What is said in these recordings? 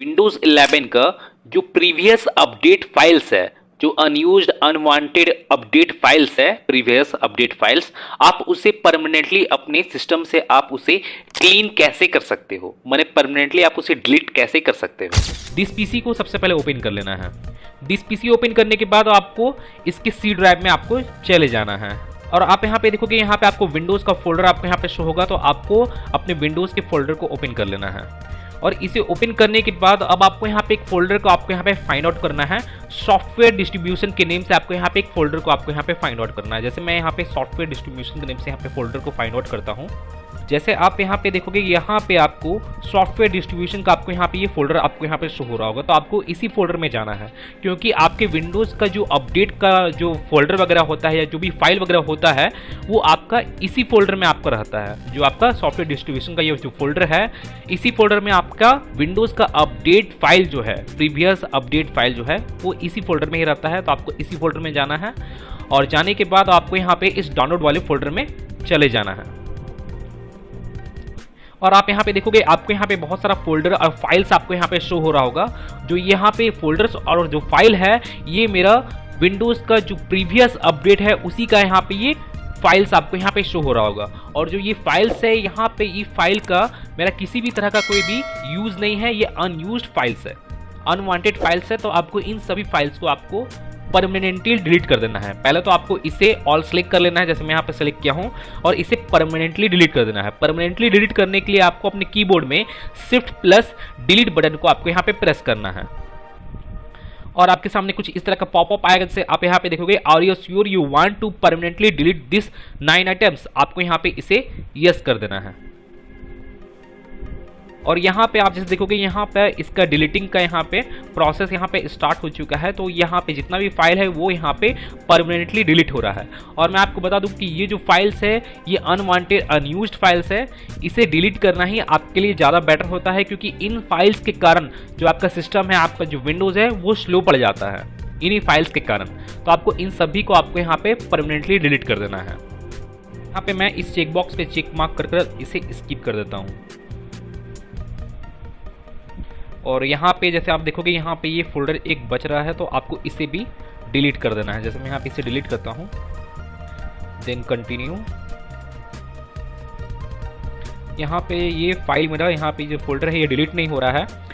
Windows 11 का जो previous update files है, जो अनयूज्ड अनवांटेड अपडेट फाइल्स है, प्रीवियस अपडेट फाइल्स, आप उसे परमानेंटली अपने सिस्टम से आप उसे क्लीन कैसे कर सकते हो, माने परमानेंटली आप उसे डिलीट कैसे कर सकते हो। दिस पीसी को सबसे पहले ओपन कर लेना है। दिस पीसी ओपन करने के बाद आपको इसके सी ड्राइव में आपको चले जाना है और आप यहाँ पे देखोगे, यहाँ पे आपको विंडोज़ का फोल्डर आपको यहाँ पे शो होगा, तो आपको अपने विंडोज़ के फोल्डर को ओपन कर लेना है। और इसे ओपन करने के बाद अब आपको यहाँ पे एक फोल्डर को आपको यहाँ पे फाइंड आउट करना है। सॉफ्टवेयर डिस्ट्रीब्यूशन के नेम से आपको यहाँ पे एक फोल्डर को आपको यहाँ पे फाइंड आउट करना है। जैसे मैं यहाँ पे सॉफ्टवेयर डिस्ट्रीब्यूशन के नेम से यहाँ पे फोल्डर को फाइंड आउट करता हूँ। जैसे आप यहाँ पे देखोगे, यहाँ पे आपको सॉफ्टवेयर डिस्ट्रीब्यूशन का आपको यहाँ पे ये फोल्डर आपको यहाँ पे शो हो रहा होगा, तो आपको इसी फोल्डर में जाना है, क्योंकि आपके विंडोज़ का जो अपडेट का जो फोल्डर वगैरह होता है या जो भी फाइल वगैरह होता है वो आपका इसी फोल्डर में आपका रहता है। जो आपका सॉफ्टवेयर डिस्ट्रीब्यूशन का ये जो फोल्डर है, इसी फोल्डर में आपका विंडोज़ का अपडेट फाइल जो है, प्रीवियस अपडेट फाइल जो है, वो इसी फोल्डर में ही रहता है। तो आपको इसी फोल्डर में जाना है और जाने के बाद आपको यहाँ पे इस डाउनलोड वाले फोल्डर में चले जाना है। और आप यहाँ पे देखोगे, आपको यहाँ पे बहुत सारा फोल्डर और फाइल्स आपको यहाँ पे शो हो रहा होगा। जो यहाँ पे फोल्डर्स और जो फाइल है, ये मेरा विंडोज़ का जो प्रीवियस अपडेट है उसी का यहाँ पे ये फाइल्स आपको यहाँ पे शो हो रहा होगा। और जो ये फाइल्स है, यहाँ पे ये फाइल का मेरा किसी भी तरह का कोई भी यूज़ नहीं है, ये अनयूज्ड फाइल्स है, अनवांटेड फाइल्स है। तो आपको इन सभी फाइल्स को आपको परमानेंटली डिलीट कर देना है। पहले तो आपको इसे ऑल सेलेक्ट कर लेना है, जैसे मैं यहाँ पे सेलेक्ट किया हूँ, और इसे परमानेंटली डिलीट कर देना है। परमानेंटली डिलीट करने के लिए आपको अपने कीबोर्ड में Shift+Delete बटन को आपको यहाँ पे प्रेस करना है और आपके सामने कुछ इस तरह का पॉपअप आएगा। जैसे आप यहाँ पे देखोगे, are you sure you want to permanently delete this 9 items, आपको यहाँ पे इसे यस कर देना है। और यहाँ पे आप जैसे देखोगे, यहाँ पे इसका डिलीटिंग का यहाँ पे प्रोसेस यहाँ पे स्टार्ट हो चुका है। तो यहाँ पे जितना भी फाइल है वो यहाँ पे परमानेंटली डिलीट हो रहा है। और मैं आपको बता दूं कि ये जो फाइल्स है, ये अनवांटेड अनयूज्ड फाइल्स है, इसे डिलीट करना ही आपके लिए ज़्यादा बेटर होता है, क्योंकि इन फाइल्स के कारण जो आपका सिस्टम है, आपका जो विंडोज़ है, वो स्लो पड़ जाता है इन्हीं फाइल्स के कारण। तो आपको इन सभी को आपको यहाँ पे परमानेंटली डिलीट कर देना है। यहाँ पे मैं इस चेकबॉक्स पे चेक मार्क कर इसे स्किप कर देता हूँ। और यहाँ पे जैसे आप देखोगे, यहाँ पे ये फोल्डर एक बच रहा है, तो आपको इसे भी डिलीट कर देना है। जैसे मैं यहाँ पे इसे डिलीट करता हूँ, देन कंटिन्यू। यहाँ पे ये फाइल मेरा, यहाँ पे जो फोल्डर है ये डिलीट नहीं हो रहा है।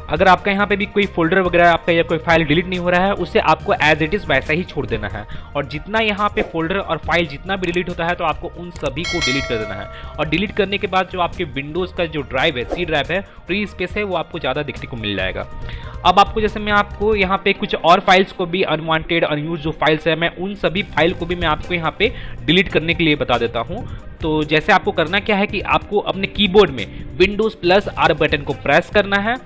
अगर आपका यहाँ पे भी कोई फोल्डर वगैरह आपका या कोई फाइल डिलीट नहीं हो रहा है, उसे आपको एज इट इज़ वैसा ही छोड़ देना है। और जितना यहाँ पे फोल्डर और फाइल जितना भी डिलीट होता है, तो आपको उन सभी को डिलीट कर देना है। और डिलीट करने के बाद जो आपके विंडोज़ का जो ड्राइव है, सी ड्राइव है, फ्री स्पेस है, वो आपको ज़्यादा देखने को मिल जाएगा। अब आपको, जैसे मैं आपको यहाँ पे कुछ और फाइल्स को भी, अनवांटेड अनयूज जो फाइल्स है, मैं उन सभी फाइल को भी मैं आपको यहाँ पे डिलीट करने के लिए बता देता हूँ। तो जैसे आपको करना क्या है कि आपको अपने कीबोर्ड में Windows+R बटन को प्रेस करना है।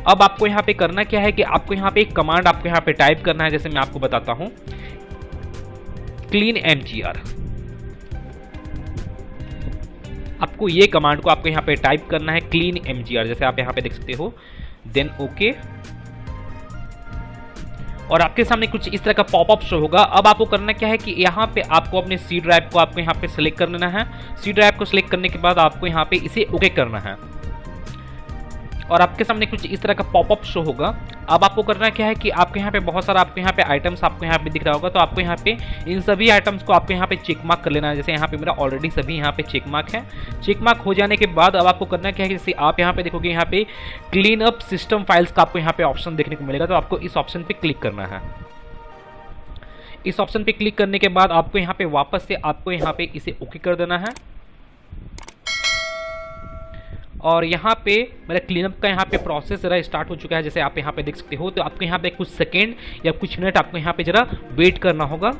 अब आपको यहाँ पे करना क्या है कि आपको यहाँ पे एक कमांड आपको यहाँ पे टाइप करना है। जैसे मैं आपको बताता हूँ, cleanmgr, आपको ये कमांड को आपको यहाँ पे टाइप करना है, cleanmgr, जैसे आप यहाँ पे देख सकते हो, देन ओके। और आपके सामने कुछ इस तरह का पॉपअप शो होगा। अब आपको करना क्या है कि यहाँ पे आपको अपने सी ड्राइव को आपको यहाँ पे सिलेक्ट कर लेना है। सी ड्राइव को सिलेक्ट करने के बाद आपको यहाँ पे इसे ओके करना है और आपके सामने कुछ इस तरह का पॉपअप शो होगा। अब आपको करना क्या है कि आपके यहाँ पे बहुत सारा आपको यहाँ पे आइटम्स आपको यहाँ पे दिख रहा होगा, तो आपको यहाँ पे इन सभी आइटम्स को आपको यहाँ पे चेक मार्क कर लेना है। जैसे यहाँ पे मेरा ऑलरेडी सभी यहाँ पे चेक मार्क है। चेक मार्क हो जाने के बाद अब आपको करना क्या है, जैसे आप यहाँ पे देखोगे, यहाँ पे क्लीन अप सिस्टम फाइल्स का आपको यहाँ पे ऑप्शन देखने को मिलेगा, तो आपको इस ऑप्शन पे क्लिक करना है। इस ऑप्शन पे क्लिक करने के बाद आपको यहाँ पे वापस से आपको यहाँ पे इसे ओके कर देना है। और यहाँ पे मेरा क्लीनअप का यहाँ पे प्रोसेस ज़रा स्टार्ट हो चुका है, जैसे आप यहाँ पे देख सकते हो। तो आपको यहाँ पे कुछ सेकेंड या कुछ मिनट आपको यहाँ पे ज़रा वेट करना होगा।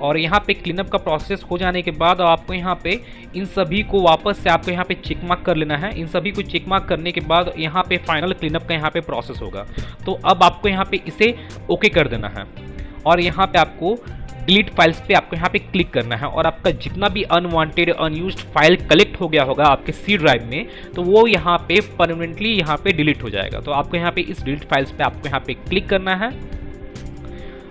और यहाँ पे क्लीनअप का प्रोसेस हो जाने के बाद आपको यहाँ पे इन सभी को वापस से आपको यहाँ पे चेक मार्क कर लेना है। इन सभी को चेक मार्क करने के बाद यहाँ पे फाइनल क्लीनअप का यहाँ पे प्रोसेस होगा। तो अब आपको यहाँ पे इसे ओके कर देना है और यहाँ पे आपको डिलीट फाइल्स पे आपको यहाँ पे क्लिक करना है। और आपका जितना भी अनवांटेड अनयूज्ड फाइल कलेक्ट हो गया होगा आपके सी ड्राइव में, तो वो यहाँ पे परमानेंटली यहाँ पे डिलीट हो जाएगा। तो आपको यहाँ पे इस डिलीट फाइल्स पे आपको यहाँ पे क्लिक करना है।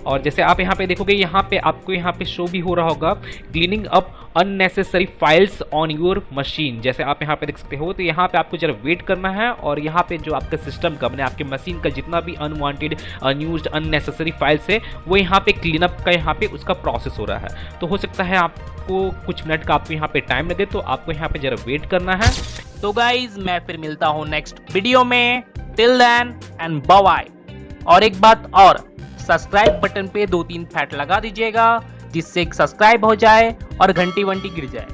और जैसे आप यहाँ पे देखोगे, यहाँ पे आपको यहाँ पे शो भी हो रहा होगा, cleaning up unnecessary files on your machine. जैसे आप यहाँ पे देख सकते हो, तो यहाँ पे आपको जरा वेट करना है और यहाँ पे जो आपका सिस्टम का मैंने आपके मशीन का जितना भी अनवांटेड अनयूज्ड अननेसेसरी फाइल्स है वो यहाँ पे क्लीन अप का यहाँ पे उसका प्रोसेस हो रहा है। तो हो सकता है आपको कुछ मिनट का आपको यहाँ पे टाइम लगे, तो आपको यहाँ पे जरा वेट करना है। तो गाइज मैं फिर मिलता हूँ नेक्स्ट वीडियो में। Till then and bye bye. और एक बात और, सब्सक्राइब बटन पे 2-3 फैट लगा दीजिएगा जिससे सब्सक्राइब हो जाए और घंटी वंटी गिर जाए।